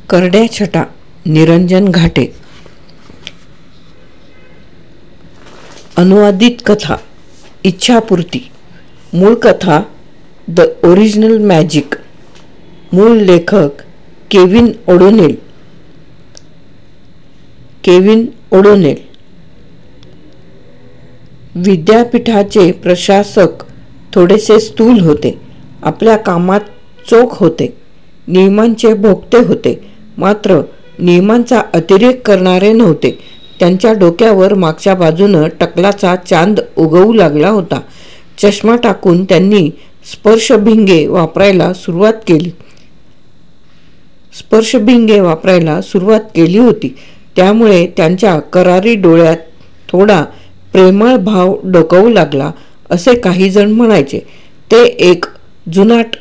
करड्या छटा निरंजन घाटे. अनुवादित कथा इच्छापूर्ती. मूळ कथा द ओरिजिनल मॅजिक. मूळ लेखक केविन ओडोनेल. विद्यापीठाचे प्रशासक थोडेसे स्थूल होते. आपल्या कामात चोख होते. नियमांचे भोगते होते. मात्र नियमांचा अतिरेक करणारे नव्हते. त्यांच्या डोक्यावर मागच्या बाजूनं टकलाचा चांद उगवू लागला होता. चष्मा टाकून त्यांनी स्पर्शभिंगे वापरायला सुरुवात केली होती. त्यामुळे त्यांच्या करारी डोळ्यात थोडा प्रेमळ भाव डोकावू लागला असे काही जण म्हणायचे. ते एक जुनाट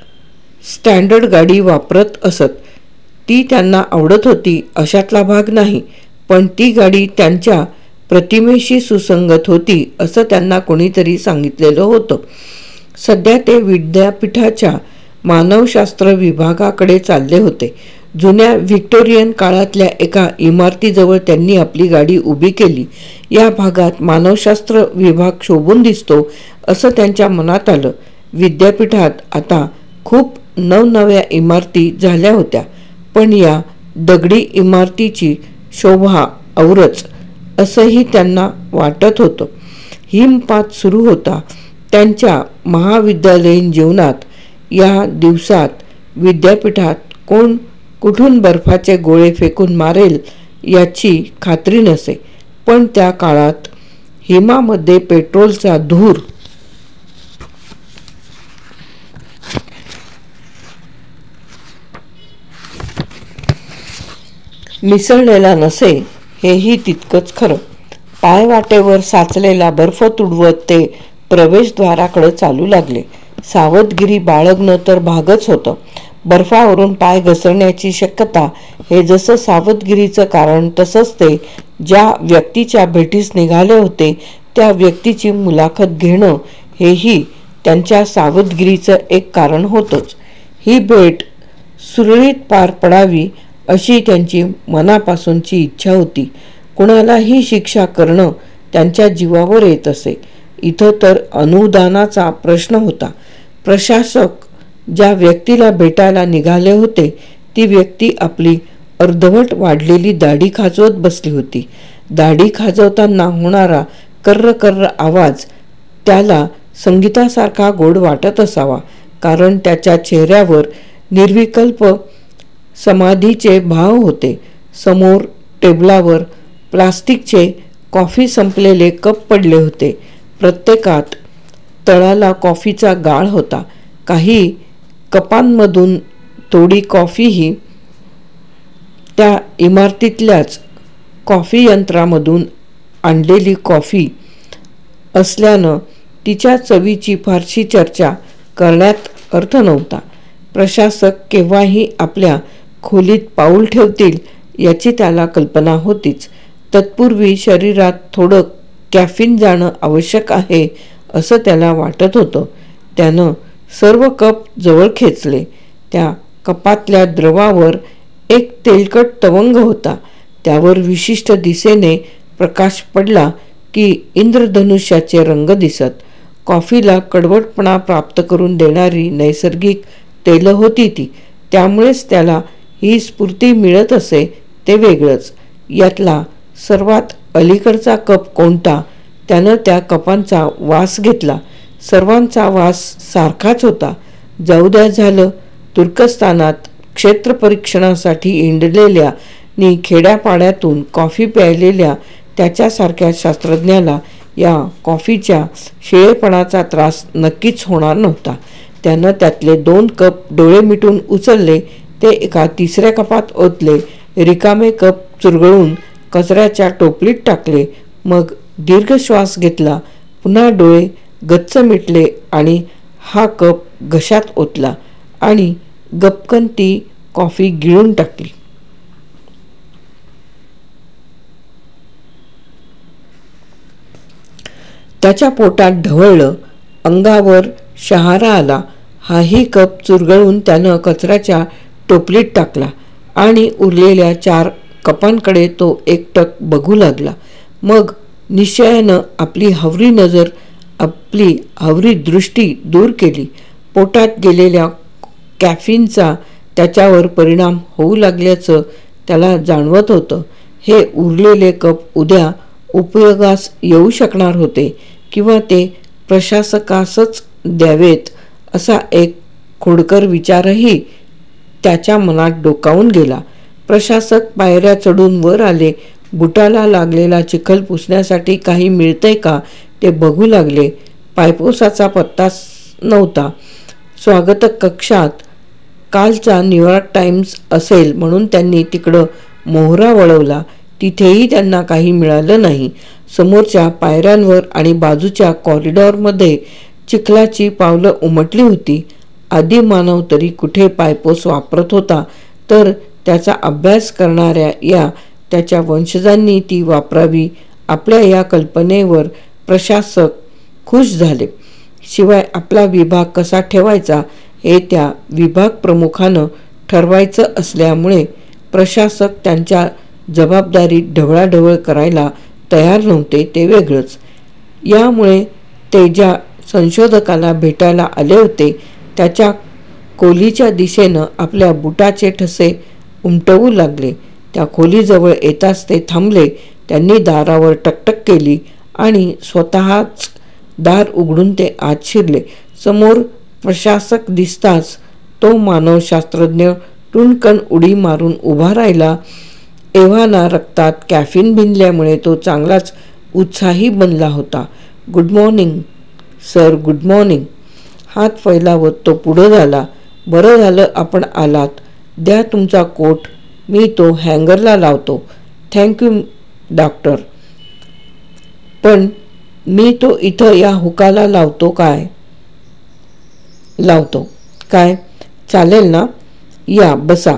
स्टँडर्ड गाडी वापरत असत. ती त्यांना आवडत होती अशातला भाग नाही. पण ती गाडी त्यांच्या प्रतिमेशी सुसंगत होती असं त्यांना कोणीतरी सांगितलेलं होतं. सध्या ते विद्यापीठाच्या मानवशास्त्र विभागाकडे चालले होते. जुन्या व्हिक्टोरियन काळातल्या एका इमारतीजवळ त्यांनी आपली गाडी उभी केली. या भागात मानवशास्त्र विभाग शोभून दिसतो असं त्यांच्या मनात आलं. विद्यापीठात आता खूप नवनव्या इमारती झाल्या होत्या. पण या दगडी इमारतीची शोभा औरच असंही त्यांना वाटत होतं. हिमपात सुरू होता त्यांच्या महाविद्यालयीन जीवनात. या दिवसात विद्यापीठात कोण कुठून बर्फाचे गोळे फेकून मारेल याची खात्री नसे. पण त्या काळात हिमामध्ये पेट्रोलचा धूर मिसळलेला नसे हेही तितकंच खरं. पायवाटेवर साचलेला बर्फ तुडवत ते प्रवेशद्वाराकडे चालू लागले. सावधगिरी बाळगणं तर भागच होतं. बर्फावरून पाय घसरण्याची शक्यता हे जसं सावधगिरीचं कारण, तसंच ते ज्या व्यक्तीच्या भेटीस निघाले होते त्या व्यक्तीची मुलाखत घेणं हेही त्यांच्या सावधगिरीचं एक कारण होतंच. ही भेट सुरळीत पार पडावी अशी त्यांची मनापासूनची इच्छा होती. कुणालाही शिक्षा करणं त्यांच्या जीवावर येत असे. इथं तर अनुदानाचा प्रश्न होता. प्रशासक ज्या व्यक्तीला भेटायला निघाले होते ती व्यक्ती आपली अर्धवट वाढलेली दाढी खाजवत बसली होती. दाढी खाजवताना होणारा कर्र कर्र आवाज त्याला संगीतासारखा गोड वाटत असावा. कारण त्याच्या चेहऱ्यावर निर्विकल्प समाधीचे भाव होते. समोर टेबलावर प्लास्टिकचे कॉफी संपलेले कप पडले होते. प्रत्येकात तळाला कॉफीचा गाळ होता. काही कपांमधून थोडी कॉफीही त्या इमारतीतल्याच कॉफी यंत्रामधून आणलेली कॉफी असल्यानं तिच्या चवीची फारशी चर्चा करण्यात अर्थ नव्हता. प्रशासक केव्हाही आपल्या खोलीत पाऊल ठेवतील याची त्याला कल्पना होतीच. तत्पूर्वी शरीरात थोडं कॅफीन जाणं आवश्यक आहे असं त्याला वाटत होतं. त्यानं सर्व कप जवळ खेचले. त्या कपातल्या द्रवावर एक तेलकट तवंग होता. त्यावर विशिष्ट दिशेने प्रकाश पडला की इंद्रधनुष्याचे रंग दिसत. कॉफीला कडवटपणा प्राप्त करून देणारी नैसर्गिक तेलं होती ती. त्यामुळेच त्याला ही स्फूर्ती मिळत असे ते वेगळंच. यातला सर्वात अलीकडचा कप कोणता? त्यानं त्या कपांचा वास घेतला. सर्वांचा वास सारखाच होता. जाऊ द्या झालं. तुर्कस्तानात क्षेत्रपरीक्षणासाठी हिंडलेल्या नि खेड्यापाड्यातून कॉफी प्यायलेल्या त्याच्यासारख्या शास्त्रज्ञाला या कॉफीच्या शिळेपणाचा त्रास नक्कीच होणार नव्हता. त्यानं त्यातले 2 कप डोळे मिटून उचलले. ते एका तिसऱ्या कपात ओतले. रिकामे कप चुरगळून कचऱ्याच्या टोपलीत टाकले. मग दीर्घ श्वास घेतला. पुन्हा डोळे गच्च मिटले आणि हा कप घशात ओतला आणि गपकन ती कॉफी गिळून टाकली. त्याच्या पोटात ढवळलं. अंगावर शहारा आला. हाही कप चुरगळून त्यानं कचऱ्याच्या टोपलीत टाकला आणि उरलेल्या 4 कपांकडे तो एकटक बघू लागला. मग निश्चयानं आपली हावरी दृष्टी दूर केली. पोटात गेलेल्या कॅफीनचा त्याच्यावर परिणाम होऊ लागल्याचं त्याला जाणवत होतं. हे उरलेले कप उद्या उपयोगास येऊ शकणार होते किंवा ते प्रशासकासच द्यावेत असा एक खोडकर विचारही त्याच्या मनात डोकावून गेला. प्रशासक पायऱ्या चढून वर आले. बुटाला लागलेला चिखल पुसण्यासाठी काही मिळतंय का ते बघू लागले. पायपोसाचा पत्ताच नव्हता. स्वागतक कक्षात कालचा न्यूयॉर्क टाइम्स असेल म्हणून त्यांनी तिकडं मोहरा वळवला. तिथेही त्यांना काही मिळालं नाही. समोरच्या पायऱ्यांवर आणि बाजूच्या कॉरिडॉरमध्ये चिखलाची पावलं उमटली होती. आदिमानव तरी कुठे पायपोस वापरत होता, तर त्याचा अभ्यास करणाऱ्या या त्याच्या वंशजांनी ती वापरावी. आपल्या या कल्पनेवर प्रशासक खुश झाले. शिवाय आपला विभाग कसा ठेवायचा हे त्या विभाग प्रमुखानं ठरवायचं असल्यामुळे प्रशासक त्यांच्या जबाबदारीत ढवळाढवळ करायला तयार नव्हते ते वेगळंच. यामुळे ते ज्या संशोधकाला भेटायला आले होते त्याच्या खोलीच्या दिशेनं आपल्या बुटाचे ठसे उमटवू लागले. त्या खोलीजवळ येताच ते थांबले. त्यांनी दारावर टकटक केली आणि स्वतःच दार उघडून ते आत शिरले. समोर प्रशासक दिसताच तो मानवशास्त्रज्ञ टुणकन उडी मारून उभा राहिला. एव्हाना रक्तात कॅफीन भिनल्यामुळे तो चांगलाच उत्साही बनला होता. Good morning sir, good morning. हात फैलावत तो पुढं झाला. बरं झालं आपण आलात. द्या तुमचा कोट, मी तो हँगरला लावतो. Thank you doctor. पण मी तो इथं या हुकाला लावतो काय चालेल ना? या बसा.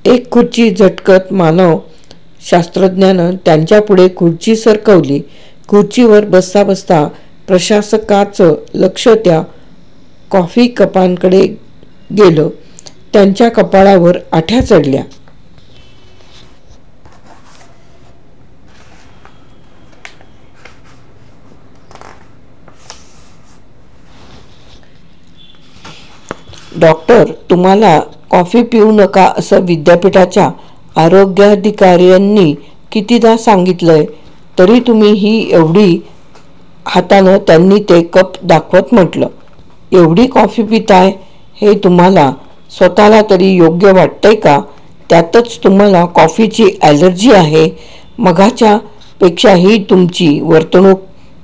एक खुर्ची झटकत मानव शास्त्रज्ञानं त्यांच्या पुढे खुर्ची सरकवली. खुर्चीवर बसता बसता प्रशासकाचं लक्ष त्या कॉफी कपांकडे गेलं. त्यांच्या कपाळावर आठ्या चढल्या. डॉक्टर, तुम्हाला कॉफी पिऊ नका असं विद्यापीठाच्या आरोग्याधिकाऱ्यांनी कितीदा सांगितलंय, तरी तुम्ही ही एवढी हातानं त्यांनी ते कप दाखवत म्हटलं. एवढी कॉफी पिताय हे तुम्हाला स्वतःला तरी योग्य वाटतंय का? त्यातच तुम्हाला कॉफीची ॲलर्जी आहे. मघाच्या पेक्षाही तुमची वर्तणूक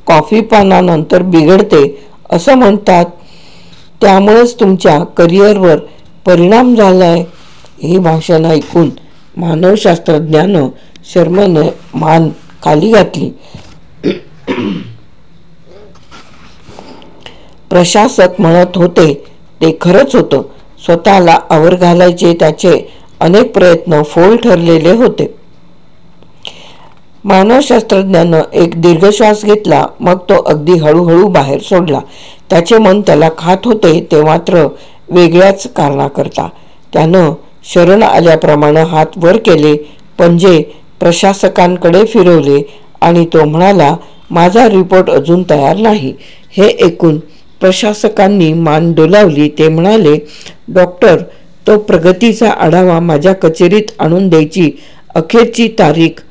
कॉफी पानानंतर बिघडते असं म्हणतात. त्यामुळेच तुमच्या करिअरवर परिणाम झालाय. हे भाषण ऐकून मानवशास्त्रज्ञानं शर्मेने मान खाली घातली. प्रशासक म्हणत होते ते खरंच होतं. स्वतःला आवर घालायचे त्याचे अनेक प्रयत्न फोल ठरलेले होते. मानवशास्त्रज्ञानं एक दीर्घ श्वास घेतला. मग तो अगदी हळूहळू बाहेर सोडला. त्याचे मन त्याला खात होते, ते मात्र वेगळ्याच कारणाकरता. त्यानं शरण आल्याप्रमाणे हात वर केले, पंजे प्रशासकांकडे फिरवले आणि तो म्हणाला, माझा रिपोर्ट अजून तयार नाही. हे ऐकून प्रशासकांनी मान डोलावली. ते म्हणाले, डॉक्टर, तो प्रगतीचा आढावा माझ्या कचेरीत आणून द्यायची अखेरची तारीख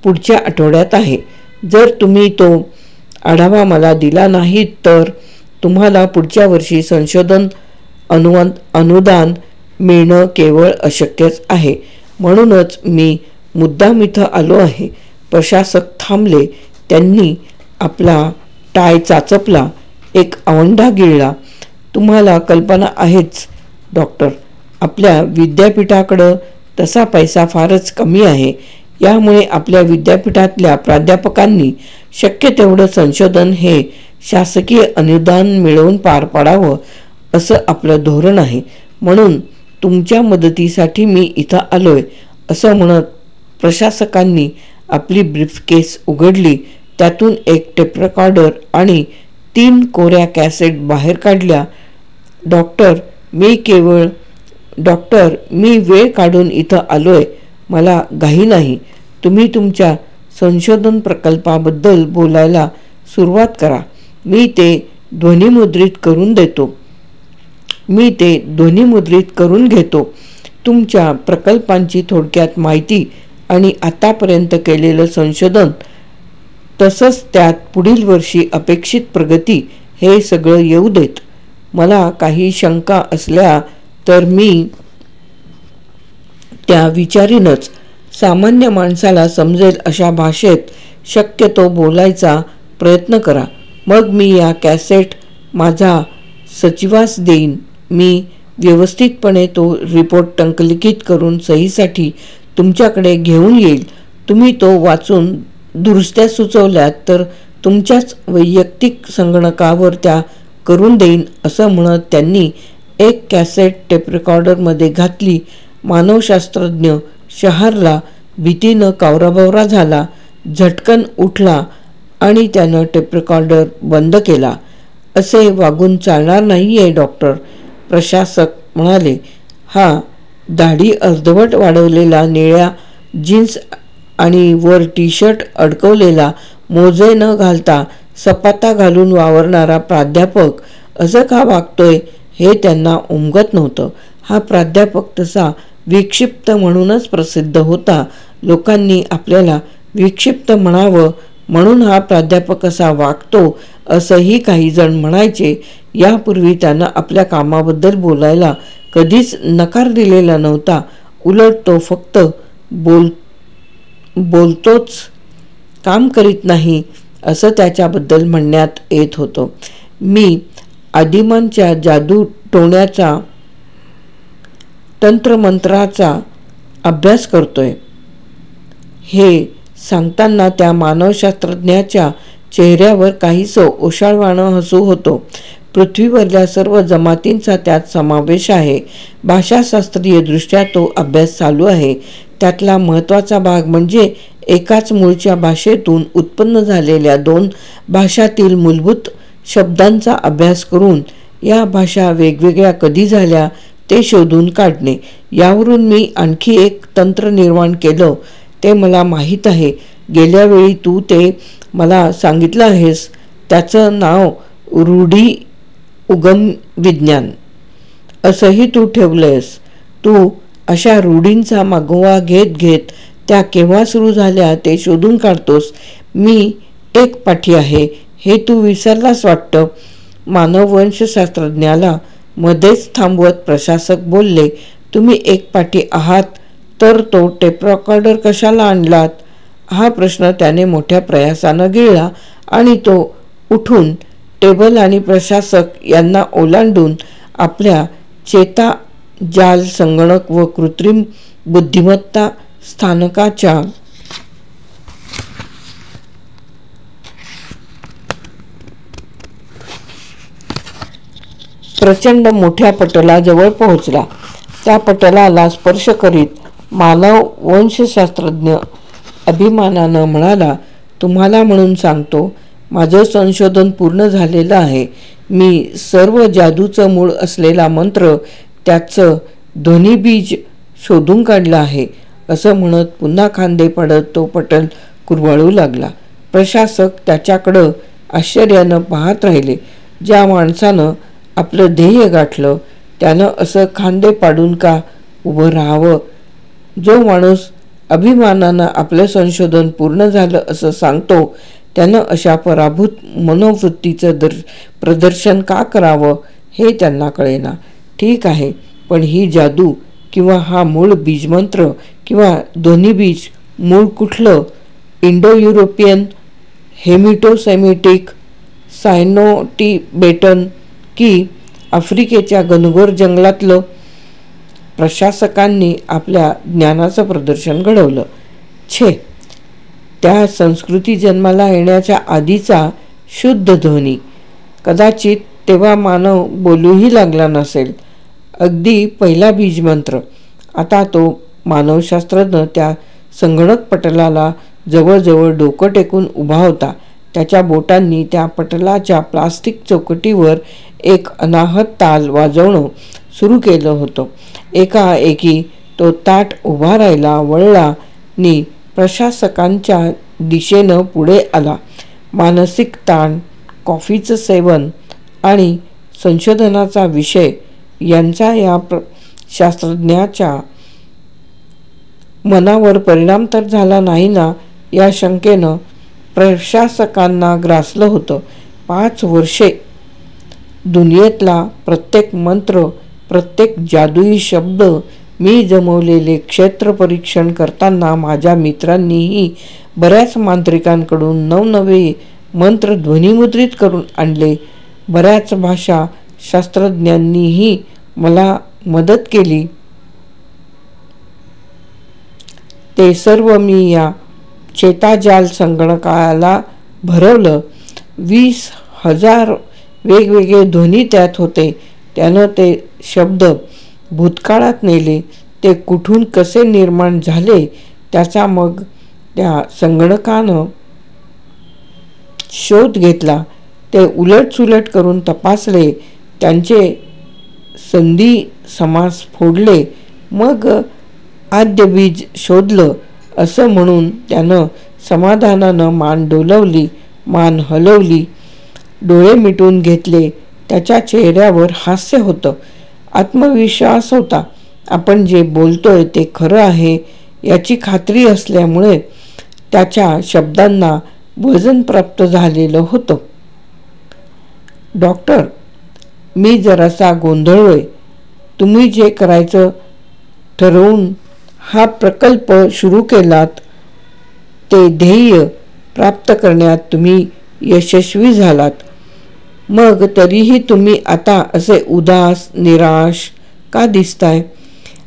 पुढच्या आठवड्यात आहे. जर तुम्ही तो आढावा मला दिला नाही तर तुम्हाला पुढच्या वर्षी संशोधन अनुदान मिळणं केवळ अशक्यच आहे. म्हणूनच मी मुद्दाम इथं आलो आहे. प्रशासक थांबले. त्यांनी आपला टाय चाचपला. एक आवंढा गिळला. तुम्हाला कल्पना आहेच डॉक्टर, आपल्या विद्यापीठाकडं तसा पैसा फारच कमी आहे. यामुळे आपल्या विद्यापीठातल्या प्राध्यापकांनी शक्य तेवढं संशोधन हे शासकीय अनुदान मिळवून पार पाडावं असं आपलं धोरण आहे. म्हणून तुमच्या मदतीसाठी मी इथं आलोय असं म्हणत प्रशासकांनी आपली ब्रीफकेस उघडली. त्यातून एक टेप रेकॉर्डर आणि 3 कोऱ्या कॅसेट बाहेर काढल्या. डॉक्टर, मी केवळ डॉक्टर, मी वेळ काढून इथं आलोय, मला घाई नाही. तुम्ही तुमच्या संशोधन प्रकल्पाबद्दल बोलायला सुरुवात करा. मी ते ध्वनिमुद्रित करून घेतो. तुमच्या प्रकल्पांची थोडक्यात माहिती आणि आतापर्यंत केलेलं संशोधन, तसंच त्यात पुढील वर्षी अपेक्षित प्रगती, हे सगळं येऊ देत. मला काही शंका असल्या तर मी त्या विचारीनच. सामान्य माणसाला समजेल अशा भाषेत शक्यतो बोलायचा प्रयत्न करा. मग मी या कॅसेट माझा सचिवास देईन. मी व्यवस्थितपणे तो रिपोर्ट टंकलिखित करून सहीसाठी तुमच्याकडे घेऊन येईल. तुम्ही तो वाचून दुरुस्त्या सुचवल्यात तर तुमच्याच वैयक्तिक संगणकावर त्या करून देईन, असं म्हणत त्यांनी एक कॅसेट टेपरेकॉर्डरमध्ये घातली. मानवशास्त्रज्ञ शहारला. भीतीनं कावराबावरा झाला. झटकन उठला आणि त्यानं टेपरेकॉर्डर बंद केला. असे वागून चालणार नाहीये डॉक्टर, प्रशासक म्हणाले. हा दाढी अर्धवट वाढवलेला, निळ्या जीन्स आणि वर टी शर्ट अडकवलेला, मोजे न घालता सपाटा घालून वावरणारा प्राध्यापक असं का वागतोय हे त्यांना उमगत नव्हतं. हा प्राध्यापक तसा विक्षिप्त म्हणूनच प्रसिद्ध होता. लोकांनी आपल्याला विक्षिप्त म्हणावं म्हणून हा प्राध्यापक असा वागतो असंही काही जण म्हणायचे. यापूर्वी त्यानं आपल्या कामाबद्दल बोलायला कधीच नकार दिलेला नव्हता. उलट तो फक्त बोलतोच, काम करीत नाही असं त्याच्याबद्दल म्हणण्यात येत होतं. मी आदिमांच्या जादू टोण्याचा, तंत्रमंत्राचा अभ्यास करतोय, हे सांगताना त्या मानवशास्त्रज्ञाच्या चेहऱ्यावर काहीसं ओशाळवाणं हसू होतं. पृथ्वीवरल्या सर्व जमातींचा त्यात समावेश आहे. भाषाशास्त्रीय दृष्ट्या तो अभ्यास चालू आहे. त्यातला महत्त्वाचा भाग म्हणजे एकाच मूळच्या भाषेतून उत्पन्न झालेल्या दोन भाषातील मूलभूत शब्दांचा अभ्यास करून या भाषा वेगवेगळ्या कधी झाल्या ते शोधून काढणे. यावरून मी आणखी एक तंत्र निर्माण केलं. ते मला माहीत आहे. गेल्या वेळी तू ते मला सांगितलं आहेस. त्याचं नाव रूढी उगम विज्ञान असंही तू ठेवलंयस. तू अशा रूढींचा मागोवा घेत घेत त्या केव्हा सुरू झाल्या ते शोधून काढतोस. मी एक पाठी आहे हे तू विसरलास वाटतं. मानववंशशास्त्रज्ञाला मध्येच थांबवत प्रशासक बोलले. तुम्ही एक पाठी आहात तर तो टेपरेकॉर्डर कशाला आणलात? हा प्रश्न त्याने मोठ्या प्रयासानं गिळला आणि तो उठून टेबल आणि प्रशासक यांना ओलांडून आपल्या चेता जाल संगणक व कृत्रिम बुद्धिमत्ता स्थानकाच्या प्रचंड मोठ्या पटलाजवळ पोहोचला. त्या पटलाला स्पर्श करीत मानव वंशशास्त्रज्ञ अभिमानानं म्हणाला, तुम्हाला म्हणून सांगतो, माझं संशोधन पूर्ण झालेलं आहे. मी सर्व जादूचं मूळ असलेला मंत्र, त्याचं ध्वनिबीज शोधून काढलं आहे. असं म्हणत पुन्हा खांदे पडत तो पटल कुरवाळू लागला. प्रशासक त्याच्याकडं आश्चर्यानं पाहत राहिले. ज्या माणसानं आपलं ध्येय गाठलं त्यानं असं खांदे पाडून का उभं राहावं? जो माणूस अभिमानानं आपलं संशोधन पूर्ण झालं असं सांगतो त्यानं अशा पराभूत मनोवृत्तीचं प्रदर्शन का करावं हे त्यांना कळेना. ठीक आहे, पण ही जादू किंवा हा मूळ बीजमंत्र किंवा ध्वनिबीज मूळ कुठलं? इंडो युरोपियन, हेमिटोसेमिटिक, सायनो-टिबेटन की आफ्रिकेच्या घनघोर जंगलातलं? प्रशासकांनी आपल्या ज्ञानाचं प्रदर्शन घडवलं. छे, त्या संस्कृती जन्माला येण्याच्या आधीचा शुद्ध ध्वनी. कदाचित तेव्हा मानव बोलूही लागला नसेल. अगदी पहिला बीजमंत्र. आता तो मानवशास्त्रज्ञ त्या संगणक पटलाला जवळजवळ डोकं टेकून उभा होता. त्याच्या बोटांनी त्या पटलाच्या प्लास्टिक चौकटीवर एक अनाहत ताल वाजवणं सुरू केलं होतं. एकाएकी तो ताठ उभा राहिला, वळला नि प्रशासकांच्या दिशेनं पुढे आला. मानसिक ताण, कॉफीचं सेवन आणि संशोधनाचा विषय यांचा या शास्त्रज्ञाच्या मनावर परिणाम तर झाला नाही ना, या शंकेनं प्रशासकांना ग्रासलं होतं. 5 वर्षे दुनियेतला प्रत्येक मंत्र, प्रत्येक जादुई शब्द, मी जमवलेले क्षेत्रपरीक्षण करताना माझ्या मित्रांनीही बऱ्याच मांत्रिकांकडून नवनवे मंत्र ध्वनिमुद्रित करून आणले. बऱ्याच भाषा शास्त्रज्ञांनीही मला मदत केली. ते सर्व मी या चेताजाल संगणकाला भरवलं. 20,000 वेगवेगळे ध्वनी त्यात होते. त्यानं ते शब्द भूतकाळात नेले. ते कुठून कसे निर्माण झाले त्याचा मग त्या संगणकानं शोध घेतला. ते उलटसुलट करून तपासले, त्यांचे संधी समास फोडले, मग आद्यबीज शोधलं. असं म्हणून त्यानं समाधानानं मान डोलवली, मान हलवली, डोळे मिटून घेतले. त्याच्या चेहऱ्यावर हास्य होतं, आत्मविश्वास होता. आपण जे बोलतोय ते खरं आहे याची खात्री असल्यामुळे त्याच्या शब्दांना वजन प्राप्त झालेलं होतं. डॉक्टर, मी जरासा गोंधळलोय. तुम्ही जे करायचं ठरवून हा प्रकल्प सुरू केलात ते ध्येय प्राप्त करण्यात तुम्ही यशस्वी झालात. मग तरीही तुम्ही आता असे उदास, निराश का दिसताय?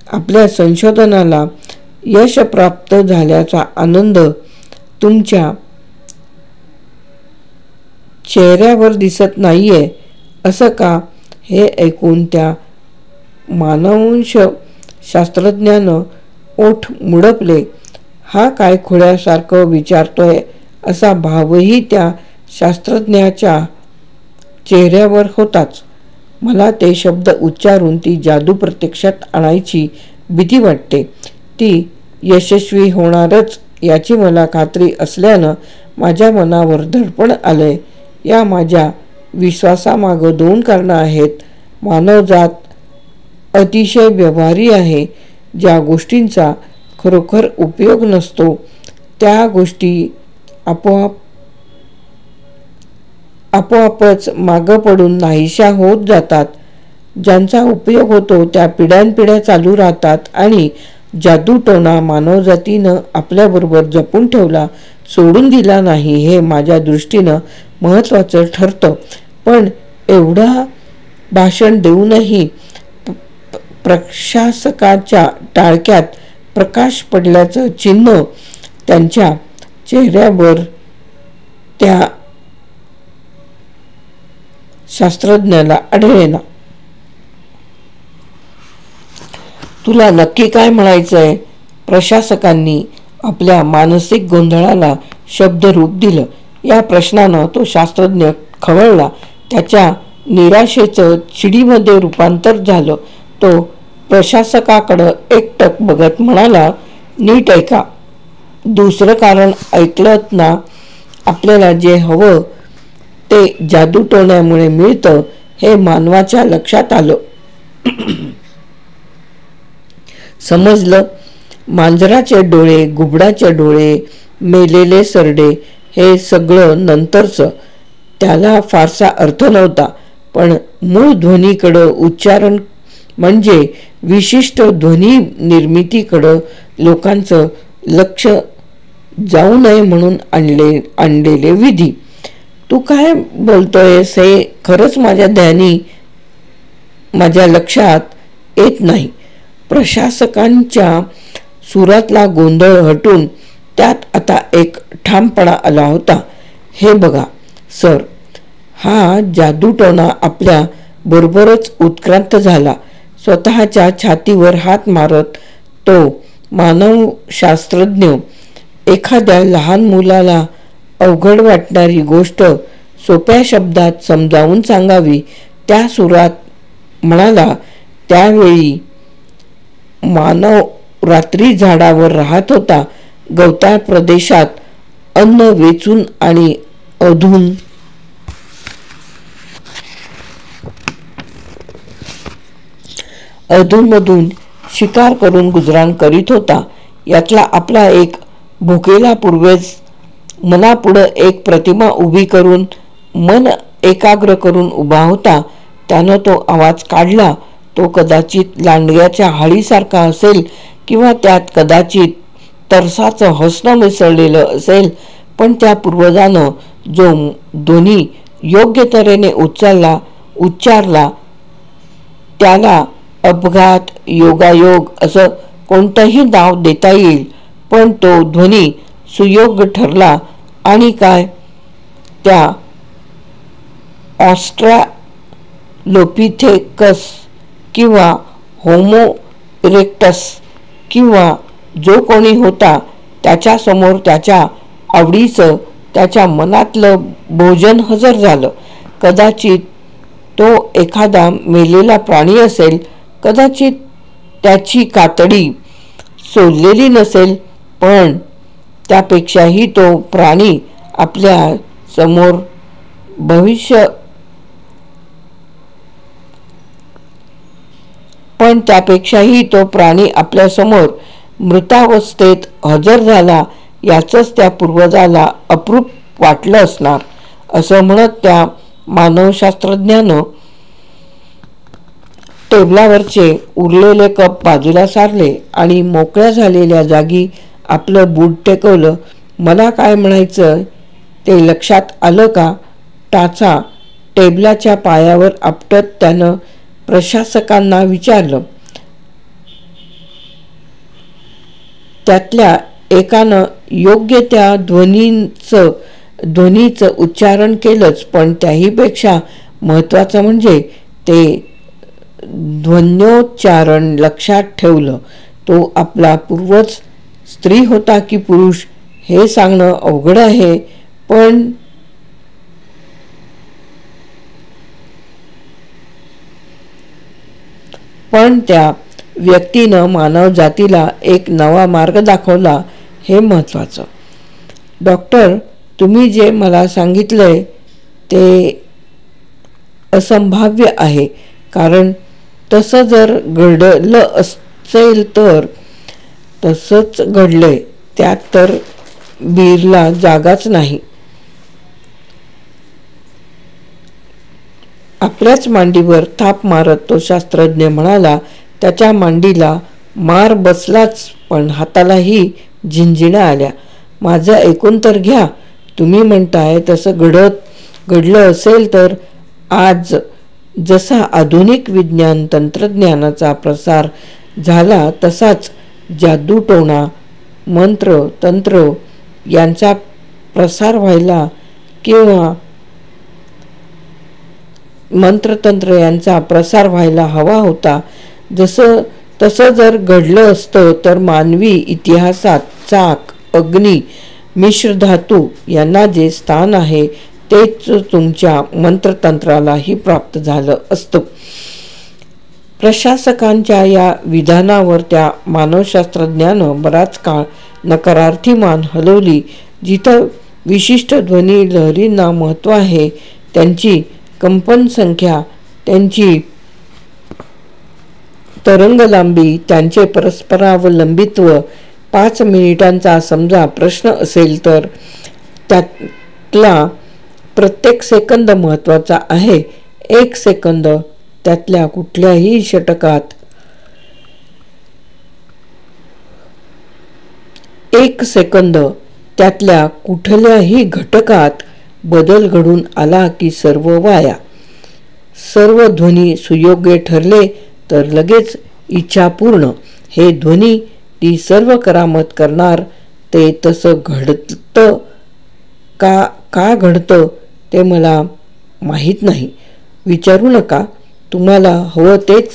आपल्या संशोधनाला यश प्राप्त झाल्याचा आनंद तुमच्या चेहऱ्यावर दिसत नाहीये असं का? हे ऐकून त्या मानववंश शास्त्रज्ञानं ओठ मुडपले. हा काय खुळ्यासारखं विचारतोय असा भावही त्या शास्त्रज्ञाच्या चेहऱ्यावर होताच. मला ते शब्द उच्चारून ती जादू प्रत्यक्षात आणायची भीती वाटते. ती यशस्वी होणारच याची मला खात्री असल्यानं माझ्या मनावर दडपण आलंय. या माझ्या विश्वासामागं 2 कारणं आहेत. मानवजात अतिशय व्यवहारी आहे. ज्या गोष्टींचा खरोखर उपयोग नसतो त्या गोष्टी आपोआपच मागं पडून नाहीशा होत जातात. ज्यांचा उपयोग होतो त्या पिढ्यानपिढ्या चालू राहतात. आणि जादूटोणा मानवजातीनं आपल्याबरोबर जपून ठेवला, सोडून दिला नाही, हे माझ्या दृष्टीनं महत्त्वाचं ठरतं. पण एवढा भाषण देऊनही प्रशासकाच्या टाळक्यात प्रकाश पडल्याचं चिन्ह त्यांच्या चेहऱ्यावर त्या शास्त्रज्ञाला आढळेना. तुला नक्की काय म्हणायचंय? प्रशासकांनी आपल्या मानसिक गोंधळाला शब्दरूप दिलं. या प्रश्नानं तो शास्त्रज्ञ खवळला. त्याच्या निराशेचं चिडीमध्ये रूपांतर झालं. तो प्रशासकाकडं एकटक बघत म्हणाला, नीट ऐका. दुसरं कारण ऐकलंत ना? आपल्याला जे हवं ते जादूटोण्यामुळे मिळतं हे मानवाच्या लक्षात आलं. समजलं? मांजराचे डोळे, घुबडाचे डोळे, मेलेले सरडे हे सगळं नंतरचं. त्याला फारसा अर्थ नव्हता. पण मूळ ध्वनीकडं, उच्चारण म्हणजे विशिष्ट ध्वनी निर्मितीकडं लोकांचं लक्ष जाऊ नये म्हणून आणलेले विधी. तू काय बोलतोयस हे खरंच माझ्या लक्षात येत नाही. प्रशासकांच्या सुरातला गोंधळ हटून त्यात आता एक ठामपणा आला होता. हे बघा सर, हा जादूटोणा आपल्या बरोबरच उत्क्रांत झाला. स्वतःच्या छातीवर हात मारत तो मानवशास्त्रज्ञ एखाद्या लहान मुलाला अवघड वाटणारी गोष्ट सोप्या शब्दात समजावून सांगावी त्या सुरात म्हणाला. त्यावेळी मानव रात्री झाडावर राहत होता, गवताळ प्रदेशात अन्न वेचून आणि अधूनमधून शिकार करून गुजराण करीत होता. यातला आपला एक भुकेला पूर्वज मनापुढं एक प्रतिमा उभी करून मन एकाग्र करून उभा होता. त्यानं तो आवाज काढला. तो कदाचित लांडग्याच्या हाळीसारखा असेल किंवा त्यात कदाचित तरसाचं हसणं मिसळलेलं असेल, पण त्या पूर्वजानं जो ध्वनी योग्य तऱ्हेने उच्चारला त्याला अपघात, योगायोग असं कोणतंही नाव देता येईल, पण तो ध्वनी सुयोग्य ठरला. आणि काय, त्या ऑस्ट्रॅलोपिथेकस किंवा होमो इरेक्टस किंवा जो कोणी होता त्याच्यासमोर त्याच्या आवडीचं, त्याच्या मनातलं भोजन हजर झालं. कदाचित तो एखादा मेलेला प्राणी असेल, कदाचित त्याची कातडी सोललेली नसेल, पण त्यापेक्षाही तो प्राणी आपल्या समोर मृतावस्थेत हजर झाला. याचंच त्या पूर्वजाला अप्रूप वाटलं असणार. असं म्हणत त्या मानवशास्त्रज्ञानं टेबलावरचे उरलेले कप बाजूला सारले आणि मोकळ्या झालेल्या जागी आपलं बूट टेकवलं. मला काय म्हणायचं ते लक्षात आलं का? टाचा टेबलाच्या पायावर आपटत त्यानं प्रशासकांना विचारलं. त्यातल्या एकानं योग्य त्या ध्वनीचं उच्चारण केलंच, पण त्याहीपेक्षा महत्त्वाचं म्हणजे ते ध्वन्योच्चारण लक्षात ठेवलं. तो आपला पूर्वज स्त्री होता की पुरुष हे सांगणं अवघड आहे, पण त्या व्यक्तीनं मानव जातीला एक नवा मार्ग दाखवला हे महत्त्वाचं. डॉक्टर, तुम्ही जे मला सांगितलंय ते असंभाव्य आहे, कारण तसं जर घडलं असेल तर तसंच घडलंय. त्यात तर बीरला जागाच नाही. आपल्याच मांडीवर थाप मारत तो शास्त्रज्ञ म्हणाला. त्याच्या मांडीला मार बसलाच, पण हातालाही झिंझिण्या आल्या. माझं ऐकून तर घ्या. तुम्ही म्हणताय तसं घडलं असेल तर आज जसा आधुनिक विज्ञान तंत्रज्ञानाचा प्रसार झाला, तसाच जादूटोणा, मंत्र तंत्र यांचा प्रसार व्हायला किंवा मंत्रतंत्र यांचा प्रसार व्हायला हवा होता. तसं जर घडलं असतं तर मानवी इतिहासात चाक, अग्नी, मिश्रधातू यांना जे स्थान आहे तेच तुमच्या मंत्रतंत्रालाही प्राप्त झालं असतं. प्रशासकांच्या या विधानावर त्या मानवशास्त्रज्ञानं बराच काळ नकारार्थी मान हलवली. जिथं विशिष्ट ध्वनी लहरींना महत्त्व आहे, त्यांची कंपन संख्या, त्यांची तरंगलांबी, त्यांचे परस्परावलंबित्व 5 मिनिटांचा समजा प्रश्न असेल तर त्यातला प्रत्येक सेकंद महत्त्वाचा आहे. 1 सेकंद त्यातल्या कुठल्याही षटकात 1 सेकंद त्यातल्या कुठल्याही घटकात बदल घडून आला की सर्व वाया. सर्व ध्वनी सुयोग्य ठरले तर लगेच इच्छा पूर्ण. हे ध्वनी ती सर्व करामत करणार. ते तसं घडतं का घडतं ते मला माहीत नाही. विचारू नका. तुम्हाला हवं तेच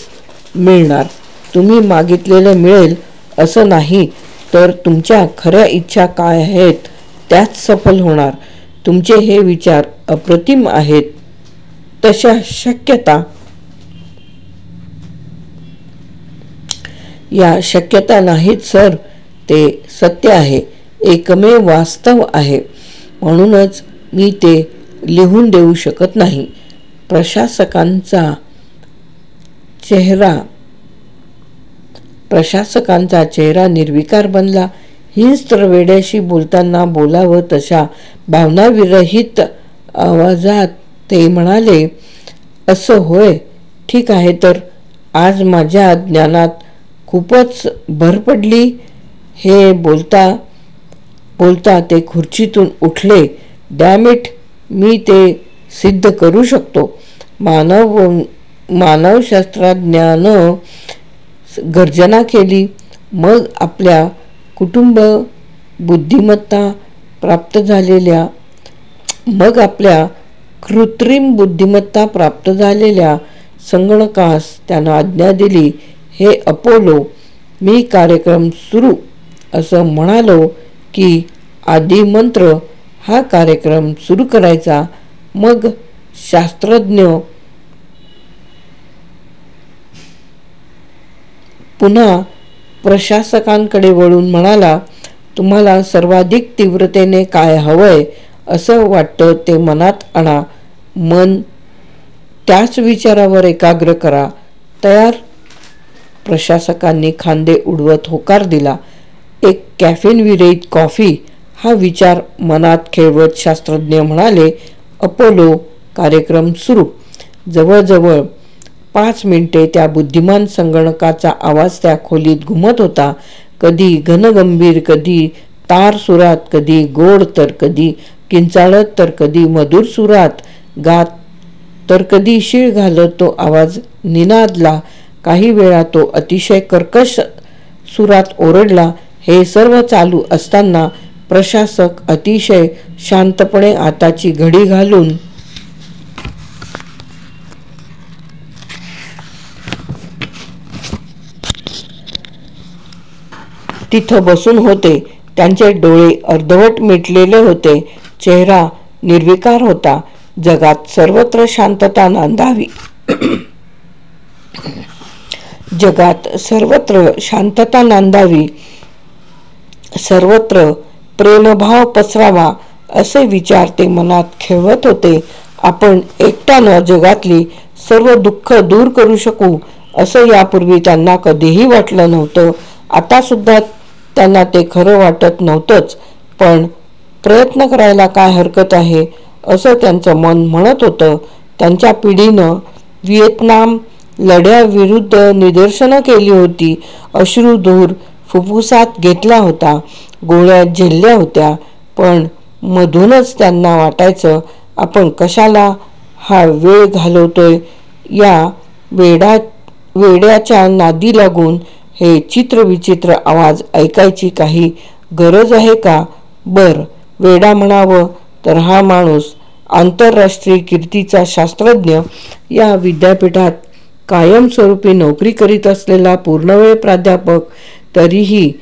मिळणार. तुम्ही मागितलेलं मिळेल असं नाही, तर तुमच्या खऱ्या इच्छा काय आहेत त्याच सफल होणार. तुमचे हे विचार अप्रतिम आहेत. तशा शक्यता या शक्यता नाहीत सर, ते सत्य आहे, एकमेव वास्तव आहे. म्हणूनच मी ते लिहून देऊ शकत नाही. प्रशासकांचा चेहरा निर्विकार बनला. हिंस्त्र वेड्याशी बोलताना बोलावं तशा भावनाविरहित आवाजात ते म्हणाले, असं होय, ठीक आहे. तर आज माझ्या ज्ञानात खूपच भर पडली. हे बोलता बोलता ते खुर्चीतून उठले. डॅम इट, मी ते सिद्ध करू शकतो. मानवशास्त्रज्ञानं गर्जना केली. मग आपल्या कृत्रिम बुद्धिमत्ता प्राप्त झालेल्या संगणकास त्यानं आज्ञा दिली, हे अपोलो, मी कार्यक्रम सुरू असं म्हणालो की आदी मंत्र हा कार्यक्रम सुरू करायचा. मग शास्त्रज्ञ पुन्हा प्रशासकांकडे वळून म्हणाला, तुम्हाला सर्वाधिक तीव्रतेने काय हवंय असं वाटतं ते मनात आणा. मन त्याच विचारावर एकाग्र करा. तयार? प्रशासकांनी खांदे उडवत होकार दिला. एक कॅफीन विरहित कॉफी हा विचार मनात खेळवत शास्त्रज्ञ म्हणाले, अपोलो, कार्यक्रम सुरू. जवळजवळ 5 मिनिटे त्या बुद्धिमान संगणकाचा आवाज त्या खोलीत घुमत होता. कधी घनगंभीर, कधी तार सुरात, कधी गोड तर कधी किंचाळत, तर कधी मधुर सुरात गात, तर कधी शीळ घालत तो आवाज निनादला. काही वेळा तो अतिशय कर्कश सुरात ओरडला. हे सर्व चालू असताना प्रशासक अतिशय शांतपणे हाताची घडी घालून तिथं बसून होते. त्यांचे डोळे अर्धवट मिटलेले होते. चेहरा निर्विकार होता. जगात सर्वत्र शांतता नांदावी, सर्वत्र प्रेमभाव पसरावा असे विचार ते मनात खेळवत होते. आपण एकट्यानं जगातली सर्व दुःख दूर करू शकू असं यापूर्वी त्यांना कधीही वाटलं नव्हतं. आता सुद्धा त्यांना ते खरं वाटत नव्हतंच. पण प्रयत्न करायला काय हरकत आहे असं त्यांचं मन म्हणत होतं. त्यांच्या पिढीनं व्हिएतनाम लढ्याविरुद्ध निदर्शनं केली होती. अश्रुधूर फुफ्फुसात घेतला होता. गोळ्या झेलल्या होत्या. पण मधूनच त्यांना वाटायचं, आपण कशाला हा वेळ घालवतोय. या वेड्याच्या नादी लागून हे चित्रविचित्र आवाज ऐकायची काही गरज आहे का? वेडा म्हणावं तर हा माणूस आंतरराष्ट्रीय कीर्तीचा शास्त्रज्ञ, या विद्यापीठात कायमस्वरूपी नोकरी करीत असलेला पूर्णवेळ प्राध्यापक, तरीही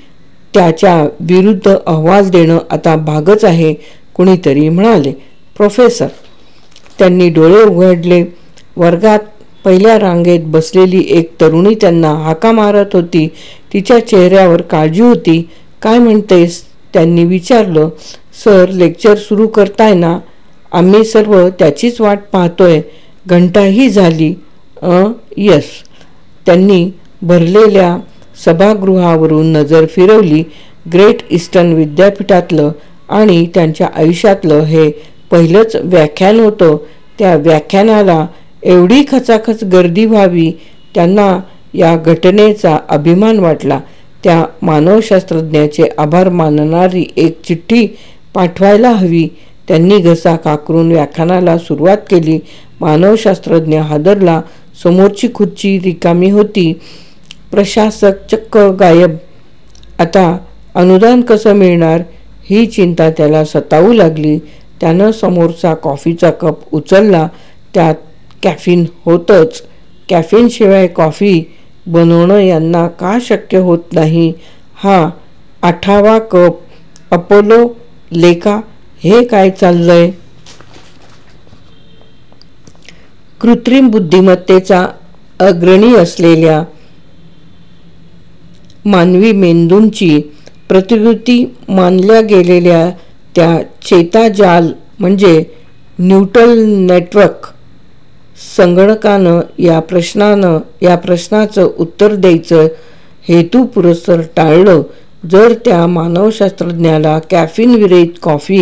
त्याच्या विरुद्ध अहवाल देणं आता भागच आहे. कुणीतरी म्हणाले, प्रोफेसर. त्यांनी डोळे उघडले. वर्गात पहिल्या रांगेत बसलेली एक तरुणी त्यांना हाका मारत होती. तिच्या चेहऱ्यावर काळजी होती. काय म्हणतेस? त्यांनी विचारलं. सर, लेक्चर सुरू करताय ना? आम्ही सर्व त्याचीच वाट पाहतोय. घंटाही झाली. यस. त्यांनी भरलेल्या सभागृहावरून नजर फिरवली. ग्रेट ईस्टर्न विद्यापीठातलं आणि त्यांच्या आयुष्यातलं हे पहिलंच व्याख्यान होतं. त्या व्याख्यानाला एवढी खचाखच गर्दी व्हावी, त्यांना या घटनेचा अभिमान वाटला. त्या मानवशास्त्रज्ञाचे आभार मानणारी एक चिठ्ठी पाठवायला हवी. त्यांनी घसा काकरून व्याख्यानाला सुरुवात केली. मानवशास्त्रज्ञ हादरला. समोरची खुर्ची रिकामी होती. प्रशासक चक्क गायब. आता अनुदान कसं मिळणार ही चिंता त्याला सतावू लागली. त्यानं समोरचा कॉफीचा कप उचलला. त्यात कॅफीन होतंच. कॅफीनशिवाय कॉफी बनवणं यांना का शक्य होत नाही? हा 8वा कप. अपोलो, लेका, हे काय चाललंय? कृत्रिम बुद्धिमत्तेचा अग्रणी असलेल्या मानवी मेंदूंची प्रतिकृती मानल्या गेलेल्या त्या चेताजाल म्हणजे न्यूटल नेटवर्क संगणकानं या प्रश्नाचं उत्तर द्यायचं हेतुपुरस्सर टाळलं. जर त्या मानवशास्त्रज्ञाला कॅफीन विरहित कॉफी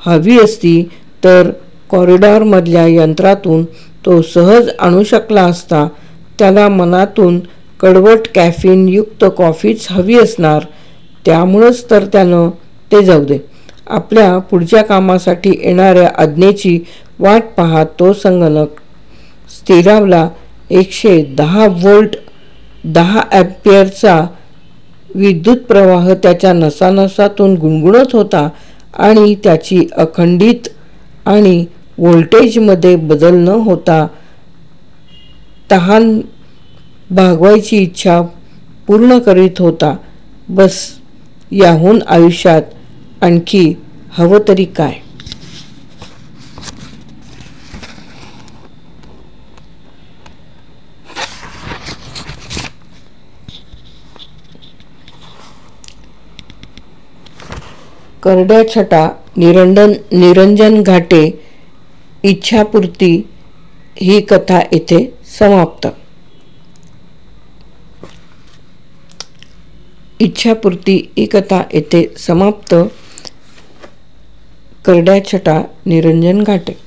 हवी असती तर कॉरिडॉरमधल्या यंत्रातून तो सहज आणू शकला असता. त्याला मनातून कडवट कॅफीन युक्त कॉफीच हवी असणार. त्यामुळंच तर त्यानं ते जाऊ दे. आपल्या पुढच्या कामासाठी येणाऱ्या आज्ञेची वाट पाहत तो संगणक स्थिरावला. 110 व्होल्ट 10 अँपिअरचा विद्युत प्रवाह त्याच्या नसानसातून गुणगुणत होता आणि त्याची अखंडित आणि व्होल्टेजमध्ये बदल न होता तहान भागवायची इच्छा पूर्ण करीत होता. बस, याहून आयुष्यात आणखी हवं तरी काय. करड्या छटा निरंजन घाटे इच्छापूर्ती ही कथा येथे समाप्त. इच्छापूर्ती ही कथा येथे समाप्त. करड्या छटा निरंजन घाटे.